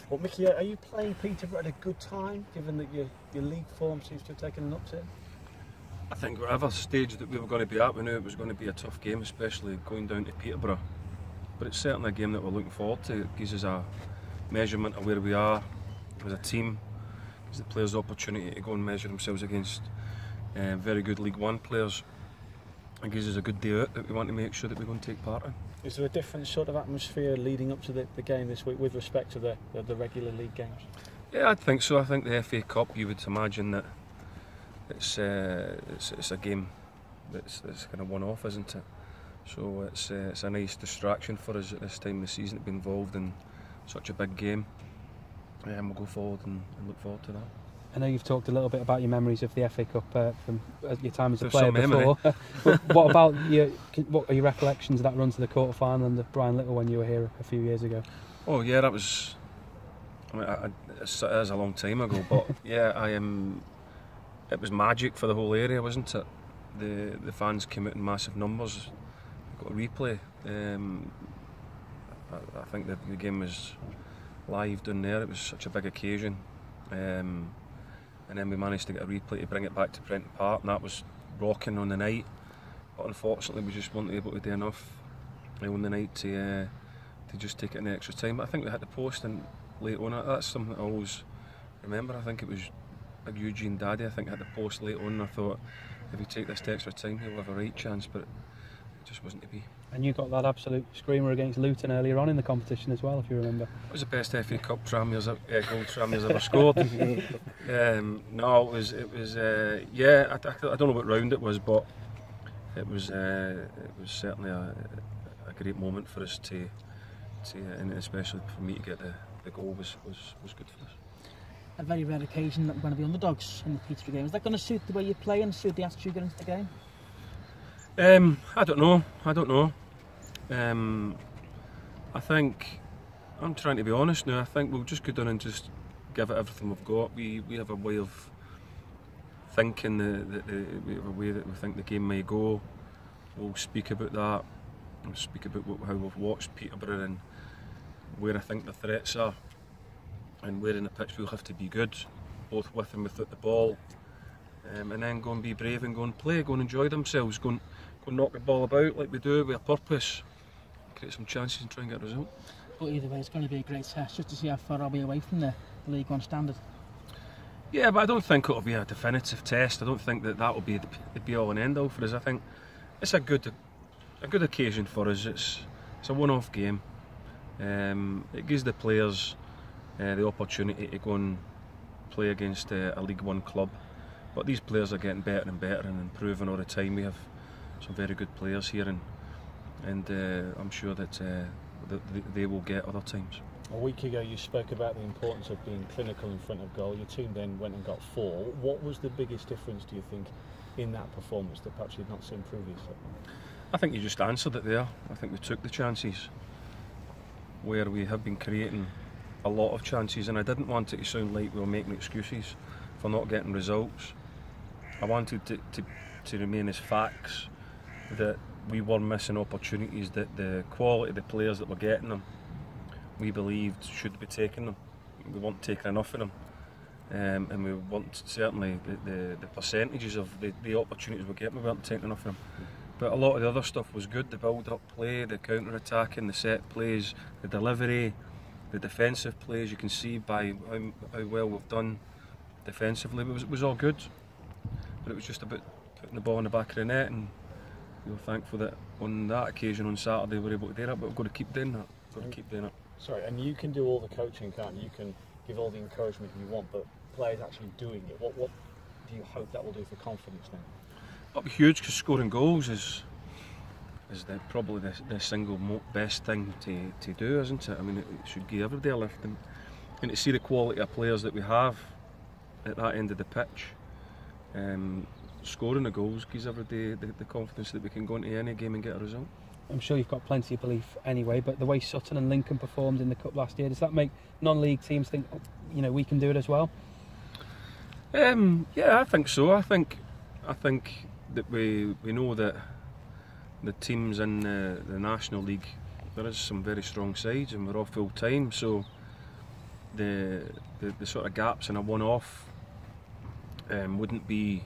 Well, Micky, are you playing Peterborough at a good time, given that your league form seems to have taken an uptick? I think whatever stage that we were going to be at, we knew it was going to be a tough game, especially going down to Peterborough. But it's certainly a game that we're looking forward to. It gives us a measurement of where we are as a team. It gives the players the opportunity to go and measure themselves against very good League One players. It gives us a good day out that we want to make sure that we're going to take part in. Is there a different sort of atmosphere leading up to the game this week with respect to the regular league games? Yeah, I think so. I think the FA Cup, you would imagine that it's a game that's kind of one-off, isn't it? So it's a nice distraction for us at this time of the season to be involved in such a big game. And we'll go forward and look forward to that. I know you've talked a little bit about your memories of the FA Cup from your time as a There's player some before. What about what are your recollections of that run to the quarter final under Brian Little when you were here a few years ago? Oh yeah, that was. I mean, it is a long time ago, but yeah, it was magic for the whole area, wasn't it? The fans came out in massive numbers. We got a replay. I think the game was live down there. It was such a big occasion. And then we managed to get a replay to bring it back to Prenton Park, and that was rocking on the night. But unfortunately, we just weren't able to do enough on the night to just take it in the extra time. But I think we hit the post and late on. That's something I always remember. I think it was Eugene Daddy. I think hit the post late on. And I thought, if we take this to extra time, he'll have a right chance. But it just wasn't to be. And you got that absolute screamer against Luton earlier on in the competition as well, if you remember. It was the best FA Cup goal Tranmere's ever scored. No, it was. Yeah, I don't know what round it was, but it was certainly a great moment for us to and especially for me to get the goal was good for us. A very rare occasion that we're going to be underdogs in the Peterborough game. Is that going to suit the way you play and suit the attitude you get into the game? I don't know. I think I'm trying to be honest now. I think we'll just go down and just give it everything we've got. We have a way of thinking, we have a way that we think the game may go. We'll speak about that. We'll speak about how we've watched Peterborough and where I think the threats are, and where in the pitch we'll have to be good, both with and without the ball. And then go and be brave and go and play, go and enjoy themselves, go and knock the ball about like we do with a purpose, create some chances and try and get a result. But either way, it's going to be a great test just to see how far are we away from the League One standard. Yeah, but I don't think it'll be a definitive test. I don't think that will be the be all and end all for us. I think it's a good occasion for us. It's a one-off game. It gives the players the opportunity to go and play against a League One club. But these players are getting better and better and improving all the time. We have some very good players here, and I'm sure that they will get other times. A week ago you spoke about the importance of being clinical in front of goal. Your team then went and got 4. What was the biggest difference, do you think, in that performance that perhaps you'd not seen previously? I think you just answered it there. I think we took the chances where we have been creating a lot of chances, and I didn't want it to sound like we were making excuses for not getting results. I wanted to remain as facts that we were missing opportunities, that the quality of the players that were getting them, we believed should be taking them. We weren't taking enough of them, and we weren't, certainly the percentages of the opportunities we're getting, we weren't taking enough of them. But a lot of the other stuff was good, the build-up play, the counter-attacking, the set plays, the delivery, the defensive plays. You can see by how well we've done defensively. It was all good, but it was just about putting the ball in the back of the net, and we were thankful that on that occasion on Saturday we were able to do that. But we've got to keep doing that. Sorry, and you can do all the coaching, can't you? You can give all the encouragement you want, but players actually doing it. What do you hope that will do for confidence now? That'll be huge, because scoring goals is probably the single best thing to do, isn't it? I mean, it should give everybody a lift, and to see the quality of players that we have at that end of the pitch, scoring the goals gives everybody the confidence that we can go into any game and get a result. I'm sure you've got plenty of belief anyway, but the way Sutton and Lincoln performed in the Cup last year, does that make non-league teams think, oh, we can do it as well? Yeah, I think so. I think that we know that the teams in the National League, there is some very strong sides, and we're all full time, so the sort of gaps in a one-off wouldn't be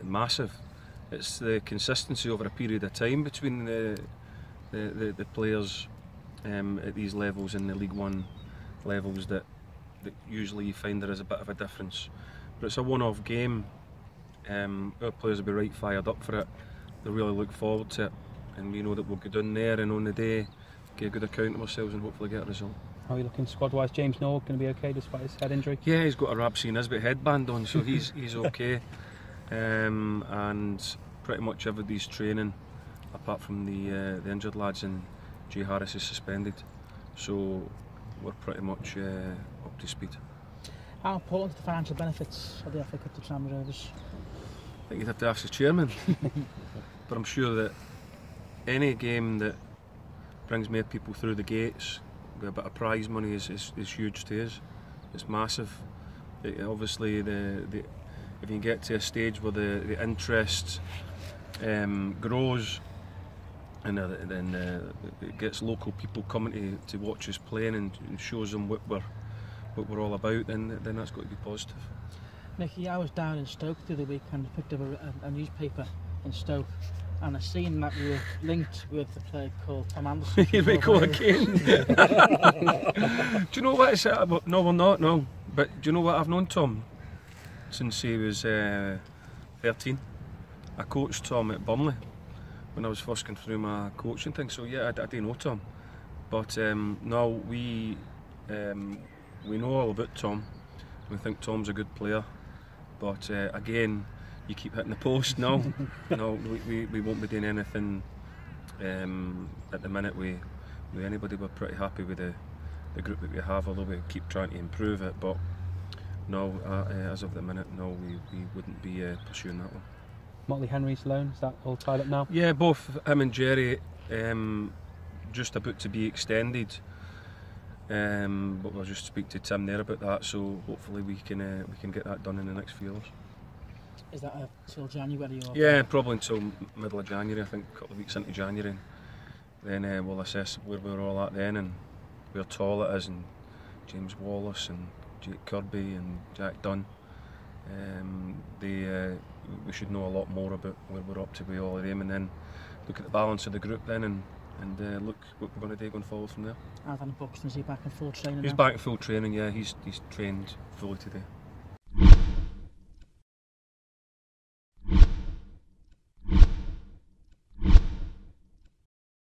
massive. It's the consistency over a period of time between the players at these levels and the League One levels that usually you find there is a bit of a difference. But it's a one-off game. Our players will be right fired up for it. They really look forward to it, and we know that we'll go down there and on the day get a good account of ourselves and hopefully get a result. How are you looking squad-wise? James Noel going to be okay despite his head injury? Yeah, he's got a Rabsy Nisbet headband on, so he's okay. And pretty much everybody's training apart from the injured lads, and Jay Harris is suspended, so we're pretty much up to speed. How important are the financial benefits of the FA Cup to Tranmere Rovers? I think you'd have to ask the chairman, but I'm sure that any game that brings more people through the gates with a bit of prize money is huge to us. It's massive. Obviously, if you can get to a stage where the interest grows, and then it gets local people coming to watch us playing and shows them what we're all about, then that's got to be positive. Micky, I was down in Stoke the other week and picked up a newspaper in Stoke, and I seen that we were linked with a player called Tom Anderson. You may call again. Do you know what it's about? No, we're not, no. But do you know what? I've known Tom since he was 13. I coached Tom at Burnley when I was first going through my coaching thing, so yeah, I do know Tom. But no, we know all about Tom. We think Tom's a good player, but again, you keep hitting the post. No, no, we won't be doing anything at the minute with anybody. We're pretty happy with the group that we have, although we keep trying to improve it. But no, as of the minute, no, we wouldn't be pursuing that one. Motley Henry's loan, is that all tied up now? Yeah, both him and Jerry just about to be extended. But we'll just speak to Tim there about that, so hopefully we can get that done in the next few hours. Is that till January? Or? Yeah, probably until middle of January, I think, a couple of weeks into January. And then we'll assess where we're all at then and where tall it is, and James Wallace and Jake Kirby and Jack Dunn. We should know a lot more about where we're up to with all of them, and then look at the balance of the group then and look what we're going to do going forward from there. Adam Buxton, is he back in full training? He's now? back in full training, yeah. He's trained fully today.